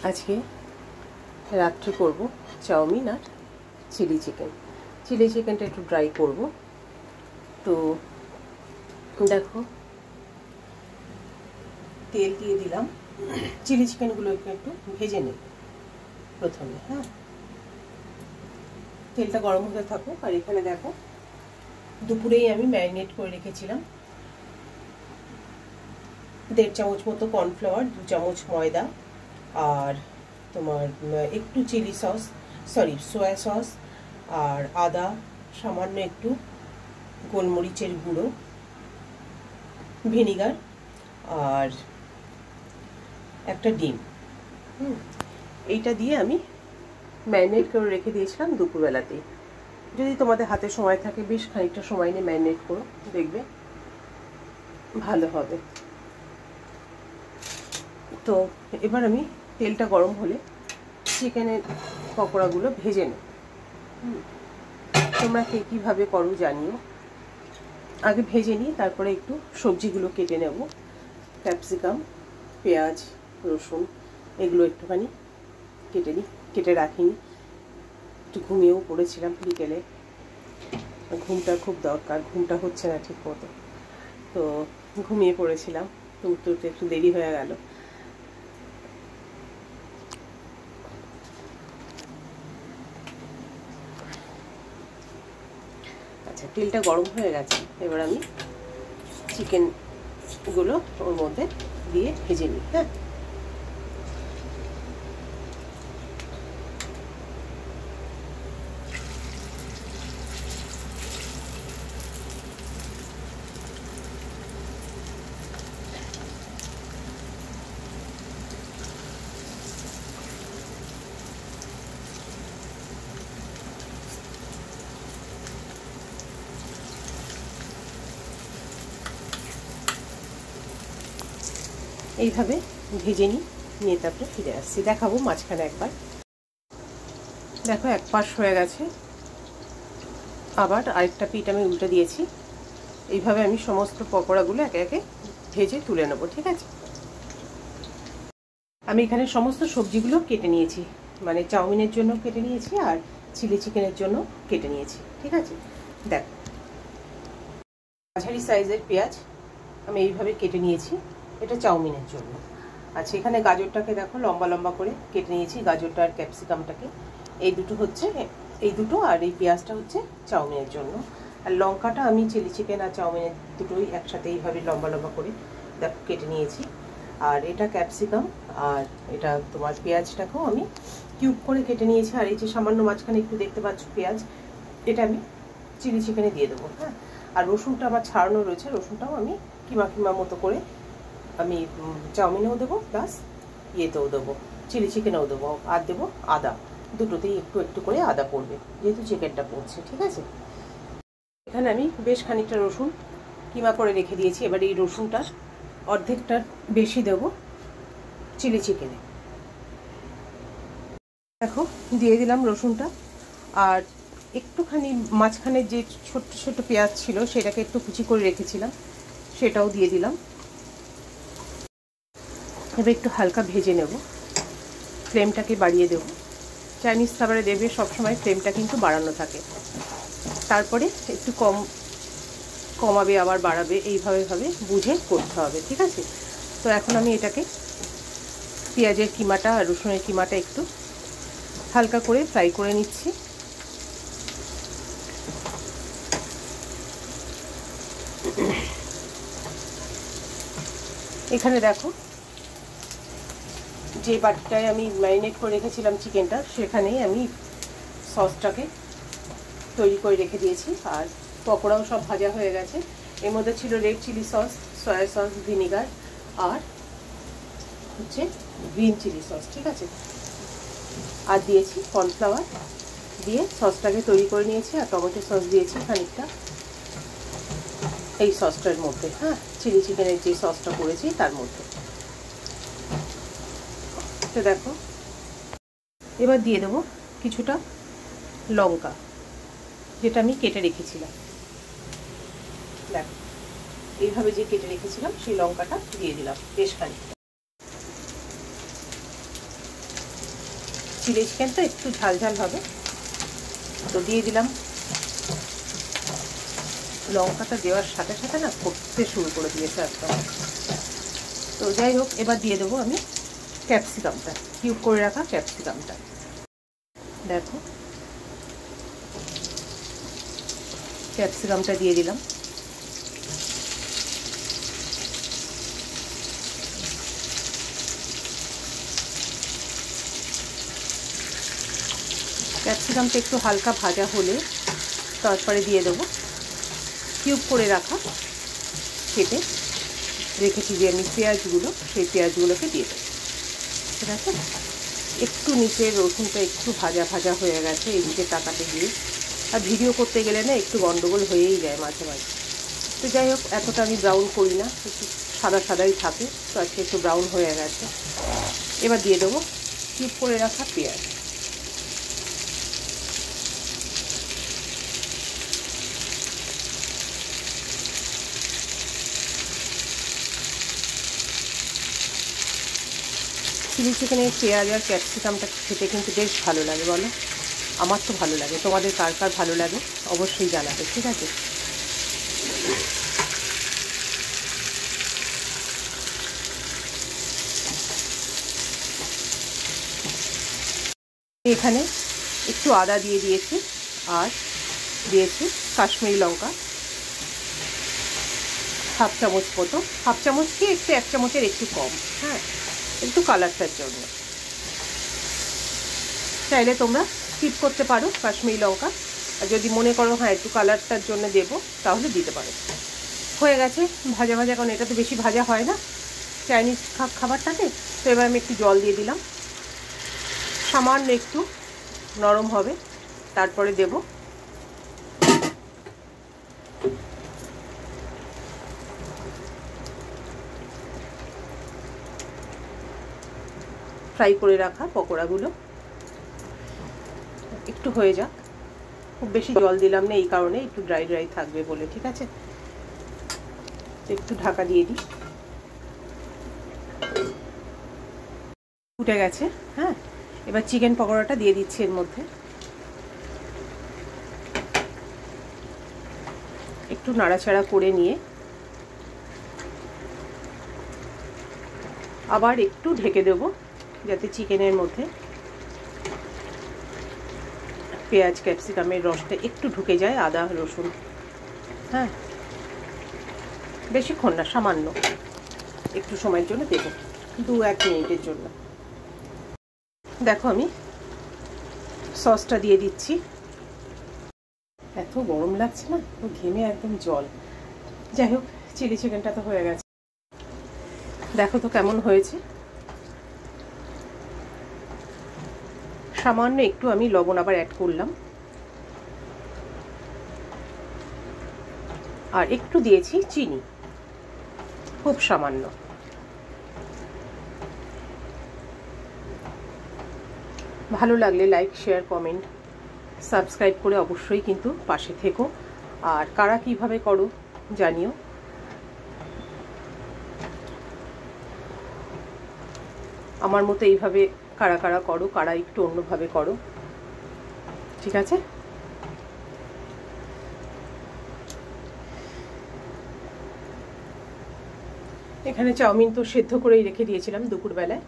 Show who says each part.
Speaker 1: আজকে রাত্রে করব চাউমিন আর চিলি চিকেন। চিলি চিকেনটা একটু ড্রাই করব। তো দেখো তেল দিয়ে দিলাম, চিলি চিকেনগুলো একটু ভেজে নেব প্রথমে। হ্যাঁ, তেলটা গরম হতে থাকুক। আর এখানে দেখো দুপুরেই আমি ম্যারিনেট করে রেখেছিলাম 1.5 চামচ মতো কর্নফ্লাওয়ার, 2 চামচ ময়দা, আর তোমার একটু চিলি সস, সোয়া সস, আর আদা, সামান্য একটু গোলমরিচের গুঁড়ো, ভিনিগার, আর একটা ডিম। এইটা দিয়ে আমি ম্যারিনেট করে রেখে দিয়েছিলাম দুপুরবেলাতেই। যদি তোমাদের হাতে সময় থাকে বেশ খানিকটা সময় নিয়ে ম্যারিনেট করো, দেখবে ভালো হবে। তো এবার আমি তেলটা গরম হলে চিকেনের পকোড়াগুলো ভেজে নেব। তোমরা কে কীভাবে করো জানিও। আগে ভেজে নিই, তারপরে একটু সবজিগুলো কেটে নেব। ক্যাপসিকাম, পেঁয়াজ, রসুন এগুলো একটুখানি কেটে রাখিনি। একটু ঘুমিয়েও পড়েছিলাম বিকেলে, ঘুমটা খুব দরকার, ঘুমটা হচ্ছে না ঠিক মতো, তো ঘুমিয়ে পড়েছিলাম। তো উঠতে একটু দেরি হয়ে গেল। আচ্ছা, তেলটা গরম হয়ে গেছে, এবার আমি চিকেনগুলো ওর মধ্যে দিয়ে ভেজে নিই। হ্যাঁ, এইভাবে ভেজে নিয়ে তারপরে ফিরে আসছি, দেখাবো মাঝখানে একবার। দেখো এক পাশ হয়ে গেছে, আবার আরেকটা পিঠ আমি উল্টে দিয়েছি। এইভাবে আমি সমস্ত পকোড়াগুলো একে একে ভেজে তুলে নেব। ঠিক আছে, আমি এখানে সমস্ত সবজিগুলো কেটে নিয়েছি, মানে চাউমিনের জন্য কেটে নিয়েছি আর চিলি চিকেনের জন্য কেটে নিয়েছি। ঠিক আছে, দেখো মাঝারি সাইজের পেঁয়াজ আমি এইভাবে কেটে নিয়েছি, এটা চাউমিনের জন্য। আচ্ছা, এখানে গাজরটাকে দেখো লম্বা লম্বা করে কেটে নিয়েছি, গাজরটা আর ক্যাপসিকামটাকে। এই দুটো আর এই পেঁয়াজটা হচ্ছে চাউমিনের জন্য। আর লঙ্কাটা আমি চিলি চিকেন আর চাউমিনের দুটোই একসাথে এইভাবে লম্বা লম্বা করে দেখো কেটে নিয়েছি। আর এটা ক্যাপসিকাম আর এটা তোমার পেঁয়াজটাকেও আমি কিউব করে কেটে নিয়েছি। আর এই যে সামান্য মাঝখানে একটু দেখতে পাচ্ছ পেঁয়াজ, এটা আমি চিলি চিকেনে দিয়ে দেবো। হ্যাঁ, আর রসুনটা আমার ছাড়ানো রয়েছে, রসুনটাও আমি কিমা মতো করে আমি চাউমিনেও দেবো, প্লাস ইয়েতেও দেবো, চিলি চিকেনেও দেবো। আর দেবো আদা, দুটোতেই একটু একটু করে আদা পড়বে যেহেতু চিকেনটা পড়ছে। ঠিক আছে, এখানে আমি বেশ খানিকটা রসুন কিমা করে রেখে দিয়েছি। এবার এই রসুনটা অর্ধেকটা বেশি দেব চিলি চিকেনে। দেখো দিয়ে দিলাম রসুনটা, আর একটুখানি মাঝখানে যে ছোট্ট ছোট্ট পেঁয়াজ ছিল সেটাকে একটু কুচি করে রেখেছিলাম, সেটাও দিয়ে দিলাম। এবার একটু হালকা ভেজে নেব, ফ্লেমটাকে বাড়িয়ে দেব। চাইনিজ খাবারে দেবে সবসময় ফ্লেমটা কিন্তু বাড়ানো থাকে, তারপরে একটু কমাবে আবার বাড়াবে, এইভাবে বুঝে করতে হবে। ঠিক আছে, তো এখন আমি এটাকে পেঁয়াজের কিমাটা আর রসুনের কিমাটা একটু হালকা করে ফ্রাই করে নিচ্ছি। এখানে দেখো যে বাটিটায় আমি ম্যারিনেট করে রেখেছিলাম চিকেনটা, সেখানেই আমি সসটাকে তৈরি করে রেখে দিয়েছি। আর পকোড়াও সব ভাজা হয়ে গেছে। এর মধ্যে ছিল red chilli sauce, soya sauce, vinegar আর হচ্ছে গ্রিন চিলি সস। ঠিক আছে, আর দিয়েছি কর্নফ্লাওয়ার, দিয়ে সসটাকে তৈরি করে নিয়েছি। আর টমেটো সস দিয়েছি খানিকটা এই সসটার মধ্যে। হ্যাঁ, চিলি চিকেনের যে সসটা করেছি তার মধ্যে। তো দেখো এবার দিয়ে দেবো কিছুটা লঙ্কা, যেটা আমি কেটে রেখেছিলাম। দেখো এইভাবে যে কেটে রেখেছিলাম সেই লঙ্কাটা দিয়ে দিলাম বেশ খানিকটা। চিলি চিকেন তো একটু ঝাল ঝাল হবে, তো দিয়ে দিলাম। লঙ্কাটা দেওয়ার সাথে সাথে না করতে শুরু করে দিয়েছে একদম। তো যাই হোক, এবার দিয়ে দেবো আমি ক্যাপসিকামটা, কিউব করে রাখা ক্যাপসিকামটা। দেখো ক্যাপসিকামটা দিয়ে দিলাম। ক্যাপসিকামটা একটু হালকা ভাজা হলে তারপরে দিয়ে দেবো কিউব করে রাখা কেটে রেখেছি যে আমি পেঁয়াজগুলো, সেই পেঁয়াজগুলোকে দিয়ে দেবো। ঠিক আছে, একটু নিচের রসুনটা একটু ভাজা ভাজা হয়ে গেছে এদিকে তাকাতে গিয়ে। আর ভিডিও করতে গেলে না একটু গন্ডগোল হয়েই যায় মাঝে মাঝে। তো যাই হোক, এতটা আমি ব্রাউন করি না, একটু সাদা সাদাই থাকে। তো আজকে একটু ব্রাউন হয়ে গেছে। এবার দিয়ে দেবো কিউব করে রাখা পেঁয়াজ। চিলি চিকেনের পেঁয়াজ আর ক্যাপসিকামটা খেতে কিন্তু বেশ ভালো লাগে, বলো? আমার তো ভালো লাগে, তোমাদের কার কার ভালো লাগে অবশ্যই জানাবে। ঠিক আছে, এখানে একটু আদা দিয়ে দিয়েছি আর দিয়েছি কাশ্মীরি লঙ্কা হাফ চামচ মতো, হাফ চামচ কি একটু 1 চামচের একটু কম। হ্যাঁ, একটু কালারটার জন্য। চাইলে তোমরা স্কিপ করতে পারো কাশ্মীরি লঙ্কা, আর যদি মনে করো হ্যাঁ একটু কালারটার জন্য দেবো তাহলে দিতে পারো। হয়ে গেছে ভাজা ভাজা, কারণ এটা তো বেশি ভাজা হয় না চাইনিজ খাবারটাকে। তো এবার আমি একটু জল দিয়ে দিলাম, সামান্য একটু নরম হবে তারপরে দেব ফ্রাই করে রাখা পকোড়াগুলো। একটু হয়ে যাক, খুব বেশি জল দিলাম না এই কারণে, একটু ড্রাই ড্রাই থাকবে বলে। ঠিক আছে, একটু ঢাকা দিয়ে দিই। ফুটে গেছে। হ্যাঁ, এবার চিকেন পকোড়াটা দিয়ে দিচ্ছি এর মধ্যে। একটু নাড়াচাড়া করে নিয়ে আবার একটু ঢেকে দেব যাতে চিকেনের মধ্যে পেঁয়াজ ক্যাপসিকামের রসটা একটু ঢুকে যায়, আদা রসুন। হ্যাঁ, বেশিক্ষণ না, সামান্য একটু সময়ের জন্য দেবো, 2-1 মিনিটের জন্য। দেখো আমি সসটা দিয়ে দিচ্ছি। এত গরম লাগছে না, তো ঘেমে একদম জল। যাই হোক, চিলি চিকেনটা তো হয়ে গেছে। দেখো তো কেমন হয়েছে। সামান্য একটু আমি লবণ আবার অ্যাড করলাম, আর একটু দিয়েছি চিনি, খুব সামান্য। ভালো লাগলে লাইক, শেয়ার, কমেন্ট, সাবস্ক্রাইব করে অবশ্যই কিন্তু পাশে থেকো। আর কারা কিভাবে করো জানিও। আমার মতো এইভাবে কারা কারা করো, কারা একটু অন্যভাবে করো। ঠিক আছে, এখানে চাউমিন তো সেদ্ধ করেই রেখে দিয়েছিলাম দুপুরবেলায়।